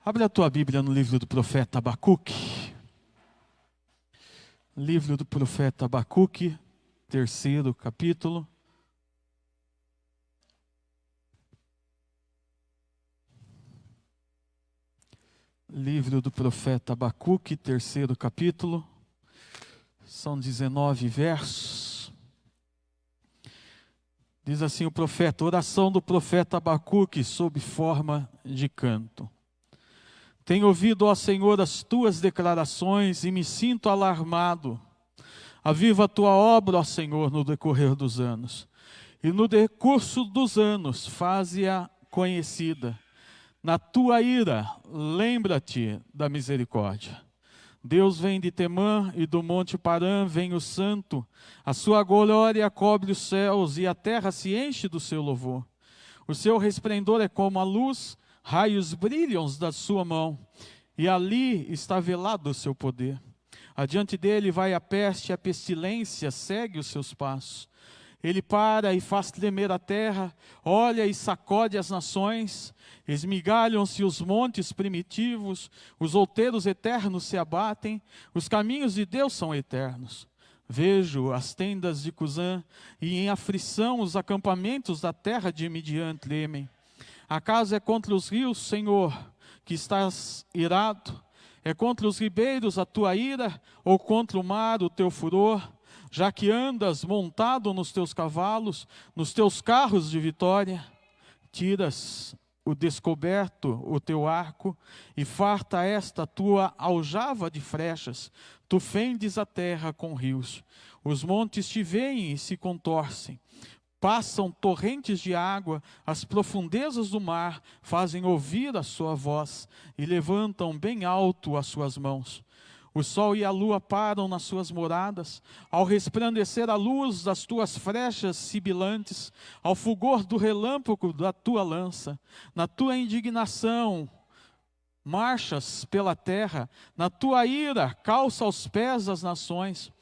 Abre a tua Bíblia no livro do profeta Abacuque. Livro do profeta Abacuque, 3º capítulo. Livro do profeta Abacuque, 3º capítulo. São 19 versos. Diz assim o profeta: oração do profeta Abacuque sob forma de canto. Tenho ouvido, ó Senhor, as tuas declarações e me sinto alarmado. Aviva a tua obra, ó Senhor, no decorrer dos anos. E no decurso dos anos, faze-a conhecida. Na tua ira, lembra-te da misericórdia. Deus vem de Temã e do monte Parã vem o santo. A sua glória cobre os céus e a terra se enche do seu louvor. O seu resplendor é como a luz, raios brilham da sua mão, e ali está velado o seu poder. Adiante dele vai a peste, a pestilência segue os seus passos. Ele para e faz tremer a terra, olha e sacode as nações, esmigalham-se os montes primitivos, os outeiros eternos se abatem, os caminhos de Deus são eternos. Vejo as tendas de Cusã, e em aflição os acampamentos da terra de Midian tremem. Acaso é contra os rios, Senhor, que estás irado? É contra os ribeiros a tua ira, ou contra o mar o teu furor? Já que andas montado nos teus cavalos, nos teus carros de vitória, tiras o descoberto o teu arco, e farta esta tua aljava de flechas, tu fendes a terra com rios. Os montes te veem e se contorcem. Passam torrentes de água, as profundezas do mar fazem ouvir a sua voz e levantam bem alto as suas mãos. O sol e a lua param nas suas moradas, ao resplandecer a luz das tuas flechas sibilantes, ao fulgor do relâmpago da tua lança. Na tua indignação marchas pela terra, na tua ira calça aos pés as nações.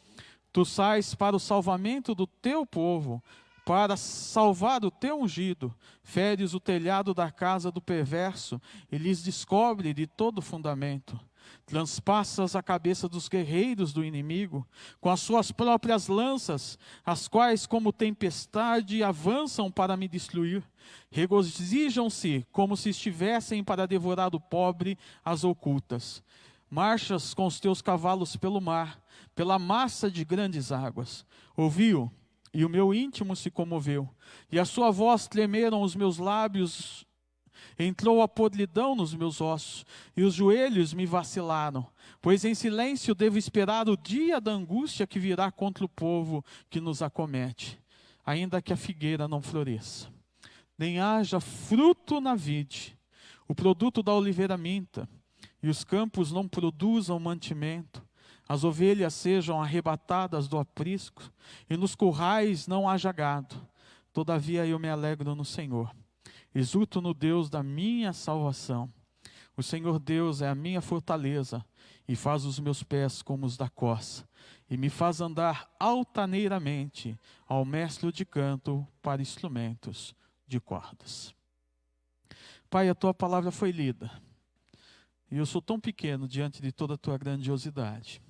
Tu sais para o salvamento do teu povo, para salvar o teu ungido, feres o telhado da casa do perverso e lhes descobre de todo fundamento. Transpassas a cabeça dos guerreiros do inimigo, com as suas próprias lanças, as quais como tempestade avançam para me destruir. Regozijam-se como se estivessem para devorar o pobre às ocultas. Marchas com os teus cavalos pelo mar, pela massa de grandes águas. Ouviu, e o meu íntimo se comoveu, e a sua voz tremeram os meus lábios, entrou a podridão nos meus ossos, e os joelhos me vacilaram, pois em silêncio devo esperar o dia da angústia que virá contra o povo que nos acomete, ainda que a figueira não floresça, nem haja fruto na vide, o produto da oliveira minta, e os campos não produzam mantimento, as ovelhas sejam arrebatadas do aprisco, e nos currais não haja gado. Todavia eu me alegro no Senhor, exulto no Deus da minha salvação. O Senhor Deus é a minha fortaleza, e faz os meus pés como os da corça, e me faz andar altaneiramente ao mestre de canto para instrumentos de cordas. Pai, a tua palavra foi lida, e eu sou tão pequeno diante de toda a tua grandiosidade.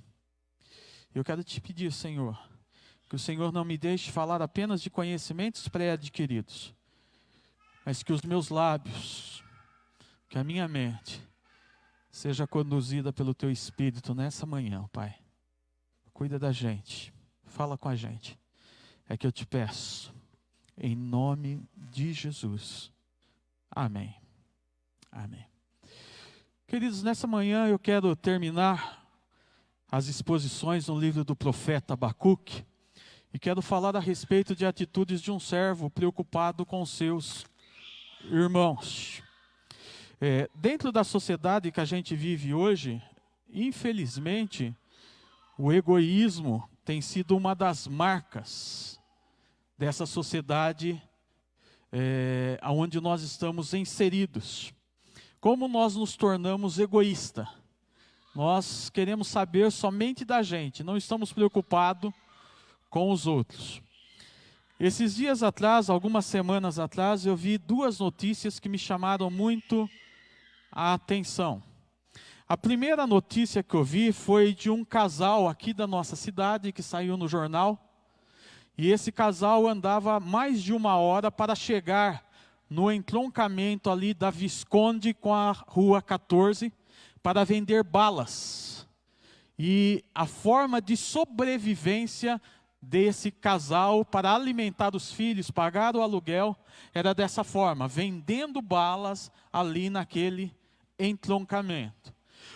Eu quero te pedir, Senhor, que o Senhor não me deixe falar apenas de conhecimentos pré-adquiridos, mas que os meus lábios, que a minha mente, seja conduzida pelo Teu Espírito nessa manhã, Pai. Cuida da gente, fala com a gente, é que eu te peço, em nome de Jesus. Amém. Amém. Queridos, nessa manhã eu quero terminar as exposições no livro do profeta Abacuque, e quero falar a respeito de atitudes de um servo preocupado com seus irmãos. Dentro da sociedade que a gente vive hoje, infelizmente, o egoísmo tem sido uma das marcas dessa sociedade onde nós estamos inseridos. Como nós nos tornamos egoístas? Nós queremos saber somente da gente, não estamos preocupados com os outros. Esses dias atrás, algumas semanas atrás, eu vi duas notícias que me chamaram muito a atenção. A primeira notícia que eu vi foi de um casal aqui da nossa cidade que saiu no jornal. E esse casal andava mais de 1 hora para chegar no entroncamento ali da Visconde com a Rua 14 para vender balas. E a forma de sobrevivência desse casal para alimentar os filhos, pagar o aluguel, era dessa forma, vendendo balas ali naquele entroncamento.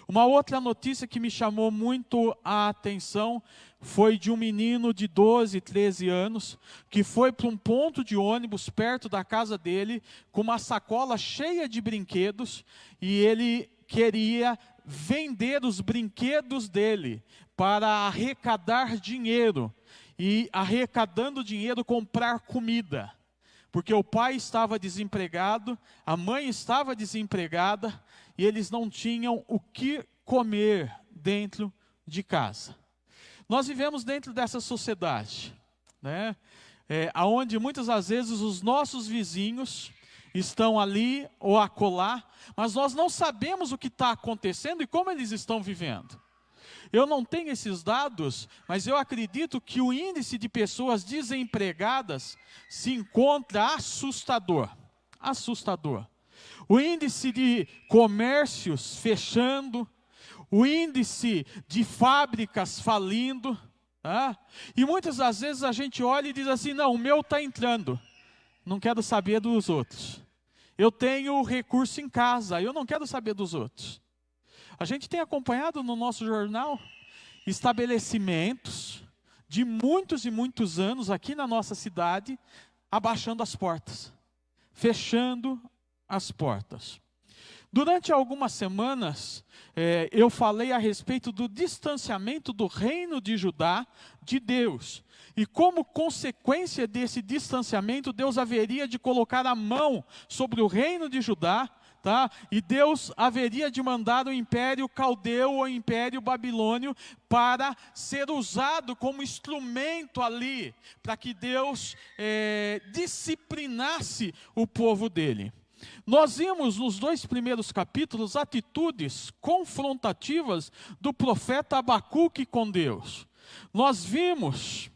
Uma outra notícia que me chamou muito a atenção foi de um menino de 12, 13 anos, que foi para um ponto de ônibus perto da casa dele, com uma sacola cheia de brinquedos, e ele queria vender os brinquedos dele para arrecadar dinheiro, e arrecadando dinheiro comprar comida. Porque o pai estava desempregado, a mãe estava desempregada, e eles não tinham o que comer dentro de casa. Nós vivemos dentro dessa sociedade, né? Onde muitas das vezes os nossos vizinhos estão ali ou acolá, mas nós não sabemos o que está acontecendo e como eles estão vivendo. Eu não tenho esses dados, mas eu acredito que o índice de pessoas desempregadas se encontra assustador. Assustador. O índice de comércios fechando, o índice de fábricas falindo, tá? E muitas das vezes a gente olha e diz assim, não, o meu está entrando, não quero saber dos outros. Eu tenho recurso em casa, eu não quero saber dos outros. A gente tem acompanhado no nosso jornal estabelecimentos de muitos e muitos anos aqui na nossa cidade, abaixando as portas, fechando as portas. Durante algumas semanas, eu falei a respeito do distanciamento do reino de Judá de Deus. E como consequência desse distanciamento, Deus haveria de colocar a mão sobre o reino de Judá, tá? E Deus haveria de mandar o império caldeu ou o império babilônio para ser usado como instrumento ali, para que Deus disciplinasse o povo dele. Nós vimos nos 2 primeiros capítulos atitudes confrontativas do profeta Abacuque com Deus. Nós vimos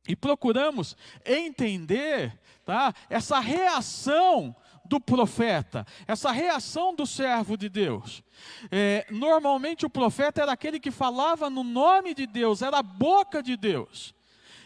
e procuramos entender, tá, essa reação do profeta, essa reação do servo de Deus. Normalmente o profeta era aquele que falava no nome de Deus, era a boca de Deus.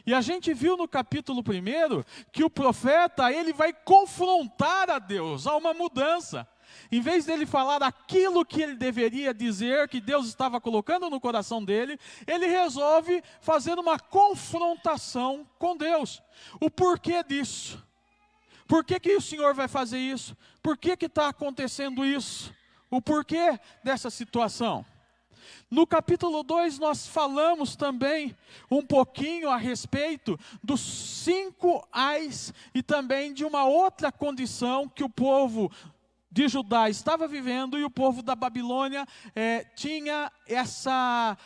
E a gente viu no capítulo 1 que o profeta, ele vai confrontar a Deus, há uma mudança. Em vez dele falar aquilo que ele deveria dizer, que Deus estava colocando no coração dele, ele resolve fazer uma confrontação com Deus. O porquê disso? Por que o Senhor vai fazer isso? Por que está acontecendo isso? O porquê dessa situação? No capítulo 2 nós falamos também um pouquinho a respeito dos 5 ais e também de uma outra condição que o povo de Judá estava vivendo e o povo da Babilônia tinha essa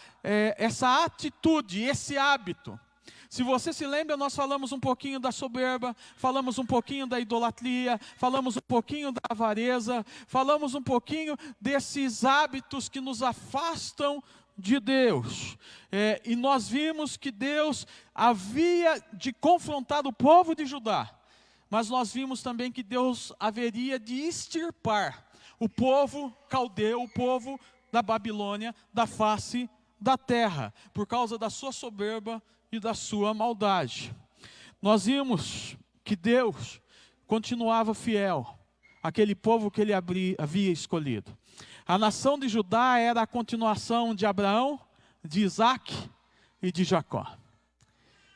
atitude, esse hábito. Se você se lembra, nós falamos um pouquinho da soberba, falamos um pouquinho da idolatria, falamos um pouquinho da avareza, falamos um pouquinho desses hábitos que nos afastam de Deus. E nós vimos que Deus havia de confrontar o povo de Judá, mas nós vimos também que Deus haveria de extirpar o povo caldeu, o povo da Babilônia, da face da terra, por causa da sua soberba e da sua maldade. Nós vimos que Deus continuava fiel àquele povo que ele havia escolhido. A nação de Judá era a continuação de Abraão, de Isaac e de Jacó.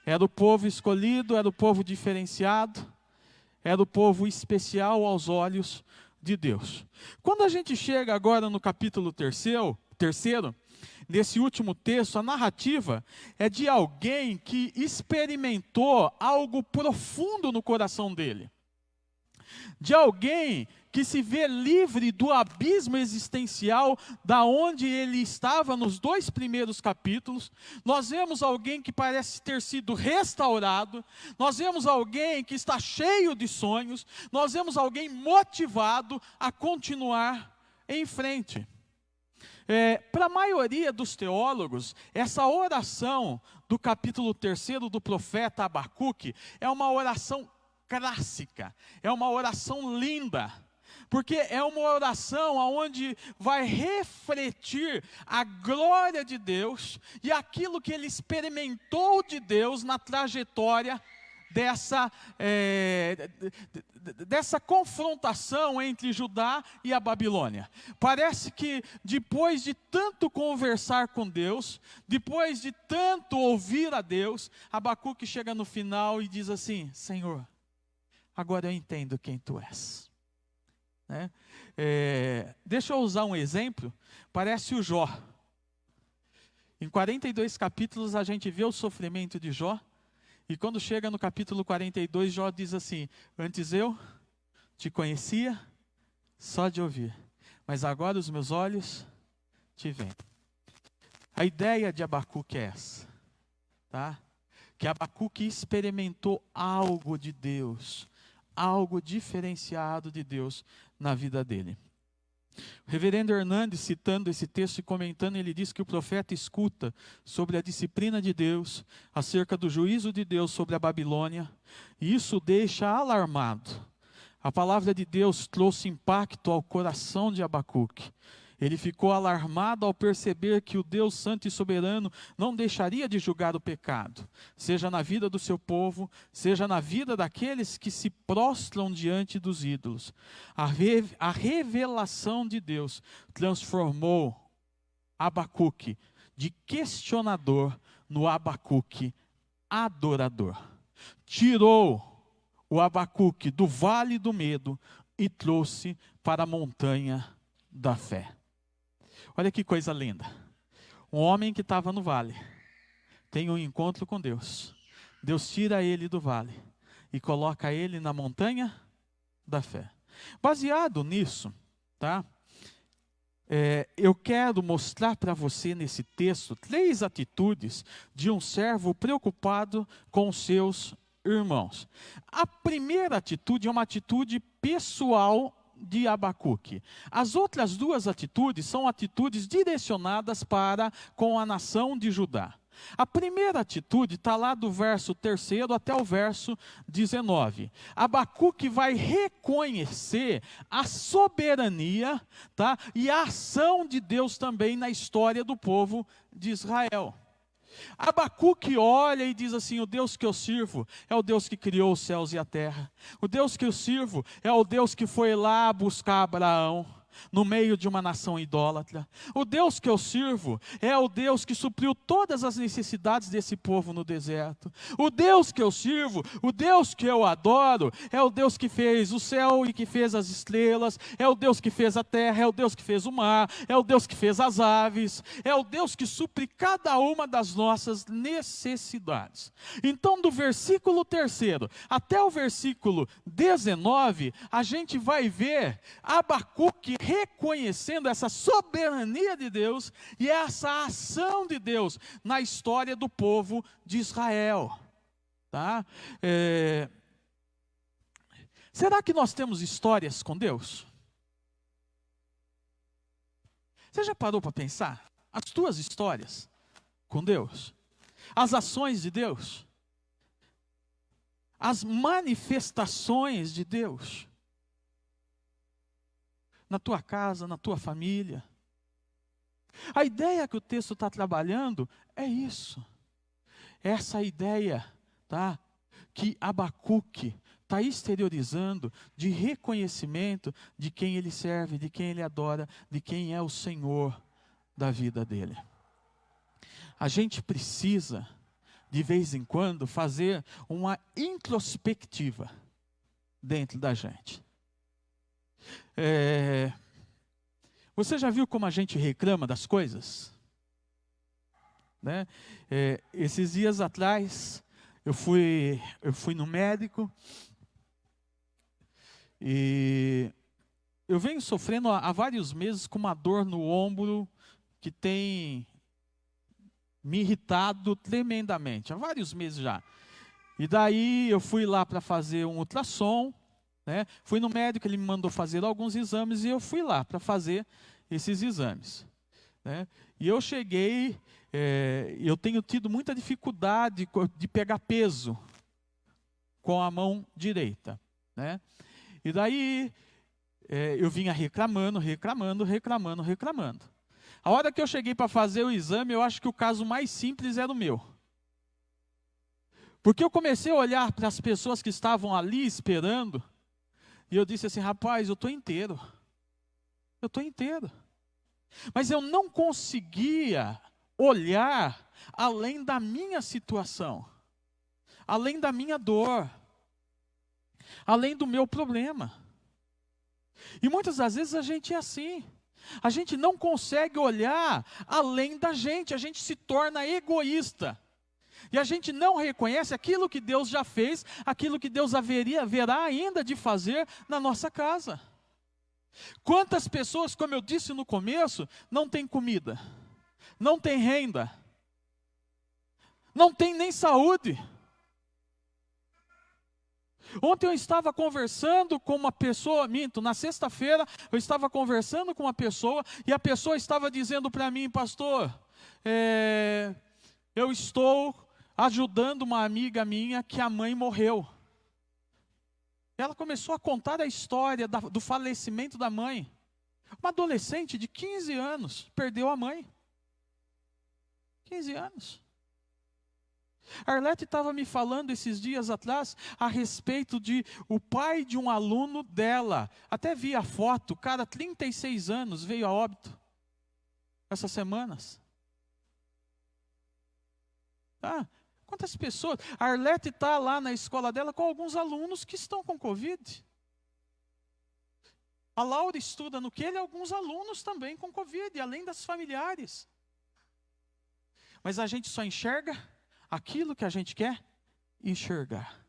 Era o povo escolhido, era o povo diferenciado, era o povo especial aos olhos de Deus. Quando a gente chega agora no capítulo 3º, nesse último texto, a narrativa é de alguém que experimentou algo profundo no coração dele. De alguém que se vê livre do abismo existencial da onde ele estava nos 2 primeiros capítulos. Nós vemos alguém que parece ter sido restaurado. Nós vemos alguém que está cheio de sonhos. Nós vemos alguém motivado a continuar em frente. Para a maioria dos teólogos, essa oração do capítulo 3 do profeta Abacuque é uma oração clássica, é uma oração linda, porque é uma oração onde vai refletir a glória de Deus e aquilo que ele experimentou de Deus na trajetória dessa confrontação entre Judá e a Babilônia. Parece que depois de tanto conversar com Deus, depois de tanto ouvir a Deus, Abacuque chega no final e diz assim: Senhor, agora eu entendo quem tu és. Deixa eu usar um exemplo, parece o Jó. Em 42 capítulos a gente vê o sofrimento de Jó, e quando chega no capítulo 42, Jó diz assim: antes eu te conhecia só de ouvir, mas agora os meus olhos te veem. A ideia de Abacuque é essa, tá? Que Abacuque experimentou algo de Deus, algo diferenciado de Deus na vida dele. O reverendo Hernandes, citando esse texto e comentando, ele diz que o profeta escuta sobre a disciplina de Deus, acerca do juízo de Deus sobre a Babilônia, e isso o deixa alarmado. A palavra de Deus trouxe impacto ao coração de Abacuque. Ele ficou alarmado ao perceber que o Deus Santo e Soberano não deixaria de julgar o pecado, seja na vida do seu povo, seja na vida daqueles que se prostram diante dos ídolos. A revelação de Deus transformou Abacuque de questionador no Abacuque adorador. Tirou o Abacuque do vale do medo e trouxe para a montanha da fé. Olha que coisa linda. Um homem que estava no vale tem um encontro com Deus. Deus tira ele do vale e coloca ele na montanha da fé. Baseado nisso, tá? Eu quero mostrar para você nesse texto 3 atitudes de um servo preocupado com os seus irmãos. A primeira atitude é uma atitude pessoal de Abacuque. As outras 2 atitudes são atitudes direcionadas para com a nação de Judá. A primeira atitude está lá do verso 3 até o verso 19. Abacuque vai reconhecer a soberania, tá? E a ação de Deus também na história do povo de Israel. Abacuque olha e diz assim: o Deus que eu sirvo é o Deus que criou os céus e a terra. O Deus que eu sirvo é o Deus que foi lá buscar Abraão no meio de uma nação idólatra. O Deus que eu sirvo é o Deus que supriu todas as necessidades desse povo no deserto. O Deus que eu sirvo, o Deus que eu adoro, é o Deus que fez o céu e que fez as estrelas, é o Deus que fez a terra, é o Deus que fez o mar, é o Deus que fez as aves, é o Deus que supre cada uma das nossas necessidades. Então, do versículo 3 até o versículo 19, a gente vai ver Abacuque reconhecendo essa soberania de Deus e essa ação de Deus na história do povo de Israel. Tá? Será que nós temos histórias com Deus? Você já parou para pensar? As tuas histórias com Deus? As ações de Deus? As manifestações de Deus? Na tua casa, na tua família. A ideia que o texto está trabalhando é isso. Essa ideia, tá? Que Abacuque está exteriorizando de reconhecimento de quem ele serve, de quem ele adora, de quem é o Senhor da vida dele. A gente precisa, de vez em quando, fazer uma introspectiva dentro da gente. Você já viu como a gente reclama das coisas? Né? Esses dias atrás, eu fui no médico e eu venho sofrendo há vários meses com uma dor no ombro que tem me irritado tremendamente, há vários meses já. E daí eu fui lá para fazer um ultrassom né? Fui no médico, ele me mandou fazer alguns exames e eu fui lá para fazer esses exames, né? E eu cheguei, eu tenho tido muita dificuldade de pegar peso com a mão direita, né? E daí eu vinha reclamando. A hora que eu cheguei para fazer o exame, eu acho que o caso mais simples era o meu. Porque eu comecei a olhar para as pessoas que estavam ali esperando, e eu disse assim, rapaz, eu estou inteiro. Mas eu não conseguia olhar além da minha situação, além da minha dor, além do meu problema. E muitas das vezes a gente é assim. A gente não consegue olhar além da gente, a gente se torna egoísta. E a gente não reconhece aquilo que Deus já fez, aquilo que Deus haverá ainda de fazer na nossa casa. Quantas pessoas, como eu disse no começo, não têm comida, não têm renda, não têm nem saúde. Ontem eu estava conversando com uma pessoa, na sexta-feira eu estava conversando com uma pessoa, e a pessoa estava dizendo para mim, pastor, eu estou ajudando uma amiga minha que a mãe morreu. Ela começou a contar a história do falecimento da mãe. Uma adolescente de 15 anos perdeu a mãe. 15 anos. A Arlete estava me falando esses dias atrás a respeito de o pai de um aluno dela. Até vi a foto, cara, 36 anos, veio a óbito. Essas semanas. Quantas pessoas? A Arlete está lá na escola dela com alguns alunos que estão com Covid. A Laura estuda no Quênia, alguns alunos também com Covid, além das familiares. Mas a gente só enxerga aquilo que a gente quer enxergar.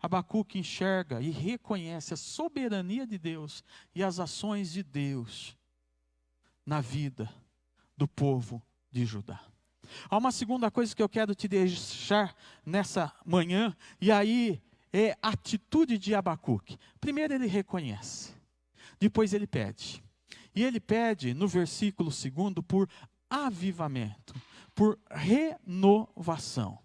Abacuque enxerga e reconhece a soberania de Deus e as ações de Deus na vida do povo de Judá. Há uma segunda coisa que eu quero te deixar nessa manhã, e aí é a atitude de Abacuque. Primeiro ele reconhece, depois ele pede. E ele pede no versículo 2 por avivamento, por renovação.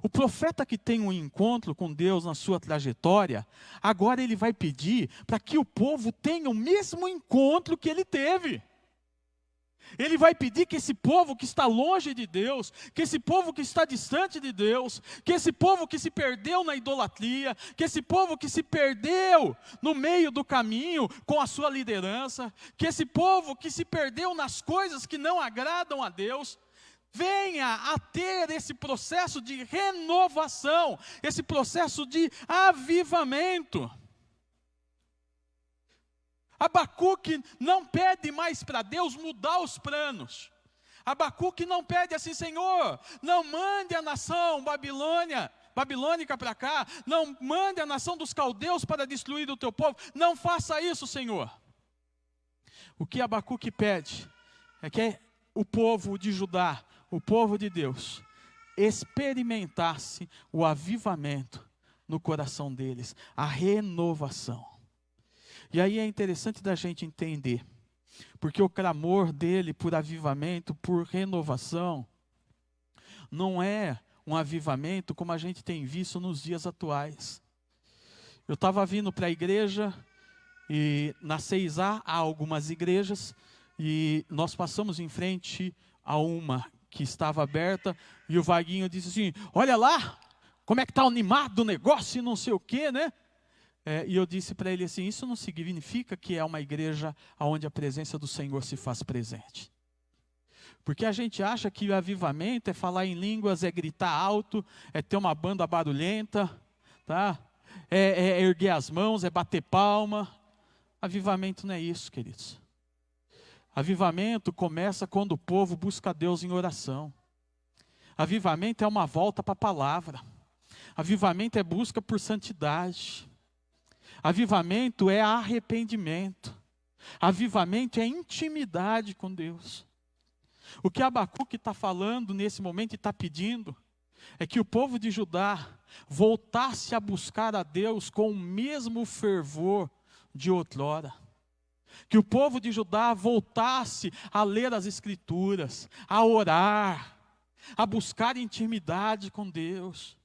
O profeta que tem um encontro com Deus na sua trajetória, agora ele vai pedir para que o povo tenha o mesmo encontro que ele teve. Ele vai pedir que esse povo que está longe de Deus, que esse povo que está distante de Deus, que esse povo que se perdeu na idolatria, que esse povo que se perdeu no meio do caminho com a sua liderança, que esse povo que se perdeu nas coisas que não agradam a Deus, venha a ter esse processo de renovação, esse processo de avivamento. Abacuque não pede mais para Deus mudar os planos. Abacuque não pede assim, Senhor, não mande a nação babilônica para cá, não mande a nação dos caldeus para destruir o teu povo, não faça isso, Senhor. O que Abacuque pede é que o povo de Judá, o povo de Deus, experimentasse o avivamento no coração deles, a renovação. E aí é interessante da gente entender, porque o clamor dele por avivamento, por renovação, não é um avivamento como a gente tem visto nos dias atuais. Eu estava vindo para a igreja, e na 6A há algumas igrejas, e nós passamos em frente a uma que estava aberta, e o Vaguinho disse assim, olha lá, como é que está animado o negócio e não sei o quê, né? E eu disse para ele assim, isso não significa que é uma igreja onde a presença do Senhor se faz presente. Porque a gente acha que o avivamento é falar em línguas, é gritar alto, é ter uma banda barulhenta, tá? É erguer as mãos, é bater palma. Avivamento não é isso, queridos. Avivamento começa quando o povo busca Deus em oração. Avivamento é uma volta para a palavra. Avivamento é busca por santidade. Avivamento é arrependimento. Avivamento é intimidade com Deus. O que Abacuque está falando nesse momento e está pedindo é que o povo de Judá voltasse a buscar a Deus com o mesmo fervor de outrora. Que o povo de Judá voltasse a ler as Escrituras, a orar, a buscar intimidade com Deus,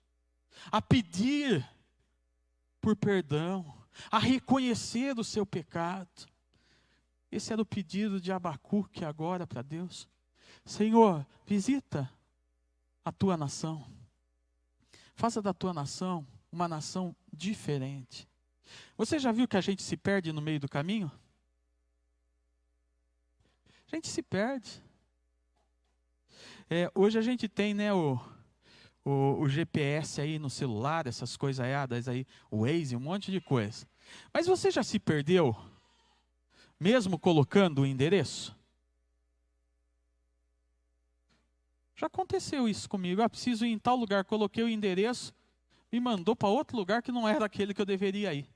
a pedir por perdão, a reconhecer o seu pecado. Esse era o pedido de Abacuque agora para Deus. Senhor, visita a tua nação. Faça da tua nação uma nação diferente. Você já viu que a gente se perde no meio do caminho? A gente se perde. Hoje a gente tem, né, o GPS aí no celular, essas coisas aí, o Waze, um monte de coisa. Mas você já se perdeu, mesmo colocando o endereço? Já aconteceu isso comigo. Eu preciso ir em tal lugar, coloquei o endereço, me mandou para outro lugar que não era aquele que eu deveria ir.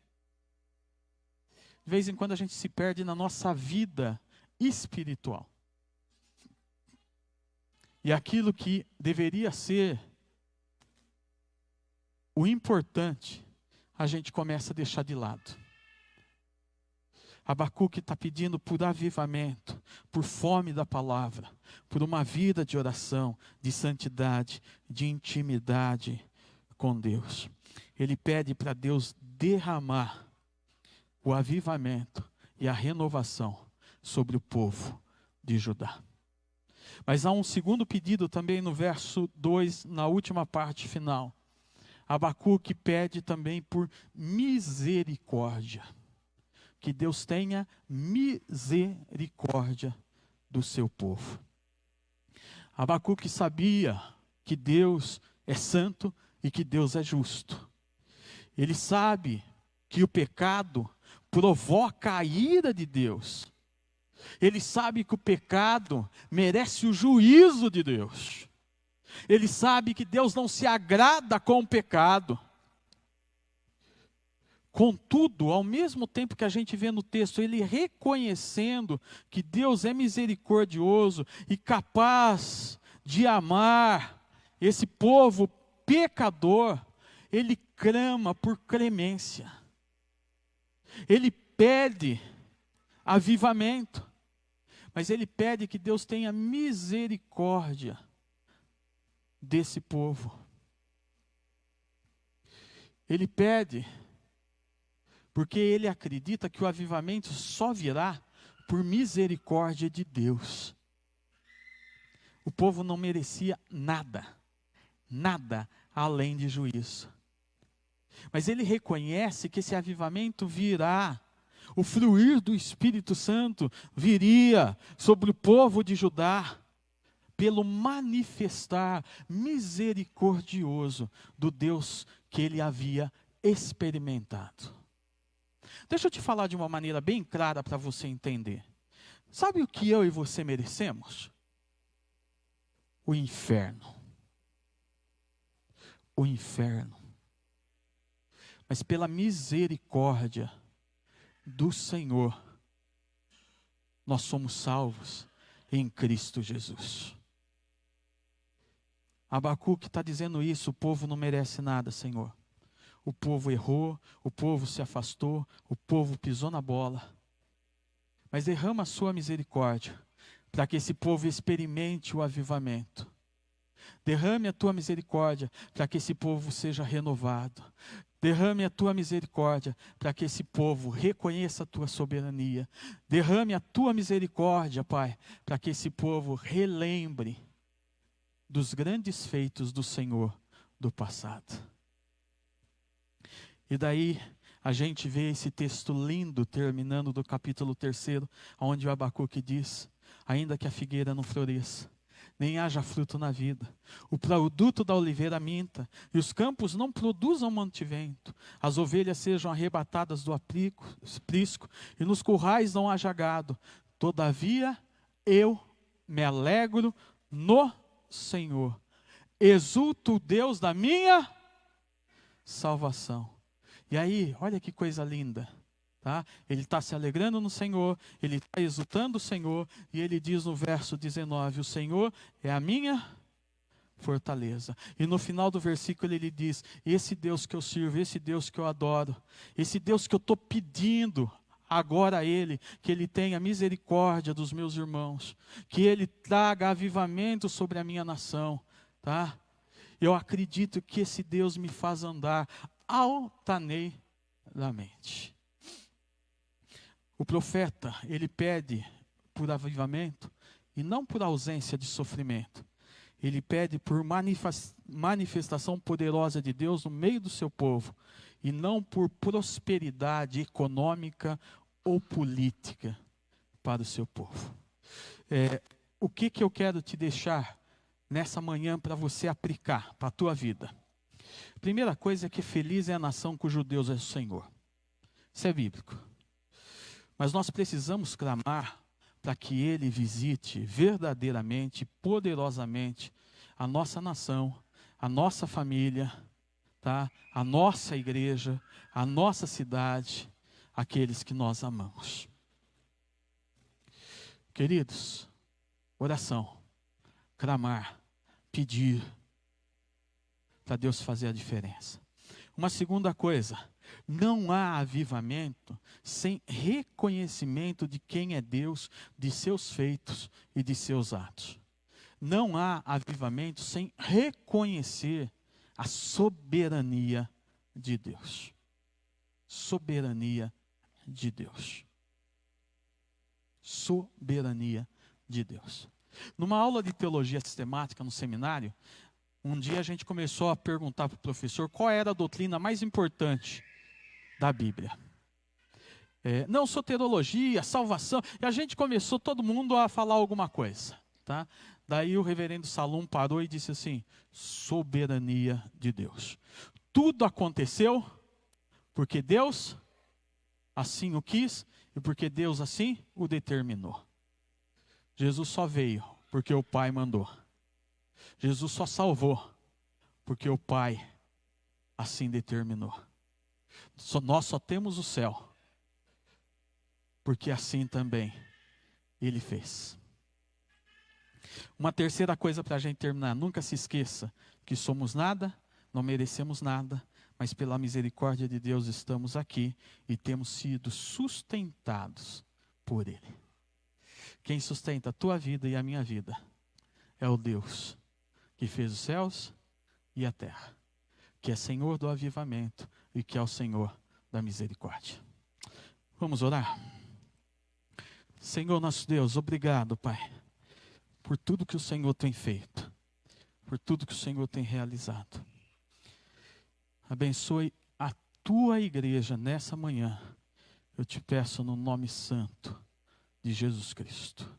De vez em quando a gente se perde na nossa vida espiritual. E aquilo que deveria ser o importante, a gente começa a deixar de lado. Abacuque está pedindo por avivamento, por fome da palavra, por uma vida de oração, de santidade, de intimidade com Deus. Ele pede para Deus derramar o avivamento e a renovação sobre o povo de Judá. Mas há um segundo pedido também no verso 2, na última parte final. Abacuque pede também por misericórdia. Que Deus tenha misericórdia do seu povo. Abacuque sabia que Deus é santo e que Deus é justo. Ele sabe que o pecado provoca a ira de Deus. Ele sabe que o pecado merece o juízo de Deus. Ele sabe que Deus não se agrada com o pecado. Contudo, ao mesmo tempo que a gente vê no texto, ele reconhecendo que Deus é misericordioso e capaz de amar esse povo pecador, ele clama por clemência. Ele pede avivamento, mas ele pede que Deus tenha misericórdia desse povo. Ele pede porque ele acredita que o avivamento só virá por misericórdia de Deus. O povo não merecia nada, nada além de juízo. Mas ele reconhece que esse avivamento virá, o fluir do Espírito Santo viria sobre o povo de Judá, pelo manifestar misericordioso do Deus que ele havia experimentado. Deixa eu te falar de uma maneira bem clara para você entender. Sabe o que eu e você merecemos? O inferno. O inferno. Mas pela misericórdia do Senhor, nós somos salvos em Cristo Jesus. Abacuque está dizendo isso, o povo não merece nada, Senhor. O povo errou, o povo se afastou, o povo pisou na bola. Mas derrama a sua misericórdia, para que esse povo experimente o avivamento. Derrame a tua misericórdia, para que esse povo seja renovado. Derrame a tua misericórdia, para que esse povo reconheça a tua soberania. Derrame a tua misericórdia, Pai, para que esse povo relembre dos grandes feitos do Senhor do passado. E daí a gente vê esse texto lindo, terminando do capítulo 3, onde o Abacuque diz: ainda que a figueira não floresça, nem haja fruto na vida, o produto da oliveira minta, e os campos não produzam mantimento, as ovelhas sejam arrebatadas do aprisco, e nos currais não haja gado, todavia eu me alegro no Senhor, exulto o Deus da minha salvação. E aí, olha que coisa linda, tá? Ele está se alegrando no Senhor, ele está exultando o Senhor, e ele diz no verso 19, o Senhor é a minha fortaleza. E no final do versículo ele diz: esse Deus que eu sirvo, esse Deus que eu adoro, esse Deus que eu estou pedindo agora a Ele, que Ele tenha misericórdia dos meus irmãos, que Ele traga avivamento sobre a minha nação, tá? Eu acredito que esse Deus me faz andar altaneiramente. O profeta, ele pede por avivamento e não por ausência de sofrimento. Ele pede por manifestação poderosa de Deus no meio do seu povo, e não por prosperidade econômica ou política para o seu povo. O que eu quero te deixar nessa manhã para você aplicar para a tua vida? Primeira coisa é que feliz é a nação cujo Deus é o Senhor. Isso é bíblico. Mas nós precisamos clamar para que Ele visite verdadeiramente, poderosamente, a nossa nação, a nossa família, tá? A nossa igreja, a nossa cidade, aqueles que nós amamos. Queridos, oração, clamar, pedir, para Deus fazer a diferença. Uma segunda coisa: não há avivamento sem reconhecimento de quem é Deus, de seus feitos e de seus atos. Não há avivamento sem reconhecer a soberania de Deus. Soberania de Deus. Soberania de Deus. Numa aula de teologia sistemática no seminário, um dia a gente começou a perguntar para o professor qual era a doutrina mais importante da Bíblia. Não soterologia, salvação. E a gente começou todo mundo a falar alguma coisa. Tá? Daí o reverendo Salum parou e disse assim: soberania de Deus. Tudo aconteceu porque Deus assim o quis e porque Deus assim o determinou. Jesus só veio porque o Pai mandou. Jesus só salvou porque o Pai assim determinou. Nós só temos o céu porque assim também Ele fez. Uma terceira coisa para a gente terminar: nunca se esqueça que somos nada, não merecemos nada, mas pela misericórdia de Deus estamos aqui e temos sido sustentados por Ele. Quem sustenta a tua vida e a minha vida é o Deus que fez os céus e a terra, que é Senhor do avivamento e que é o Senhor da misericórdia. Vamos orar? Senhor nosso Deus, obrigado, Pai, por tudo que o Senhor tem feito, por tudo que o Senhor tem realizado. Abençoe a tua igreja nessa manhã. Eu te peço no nome santo de Jesus Cristo.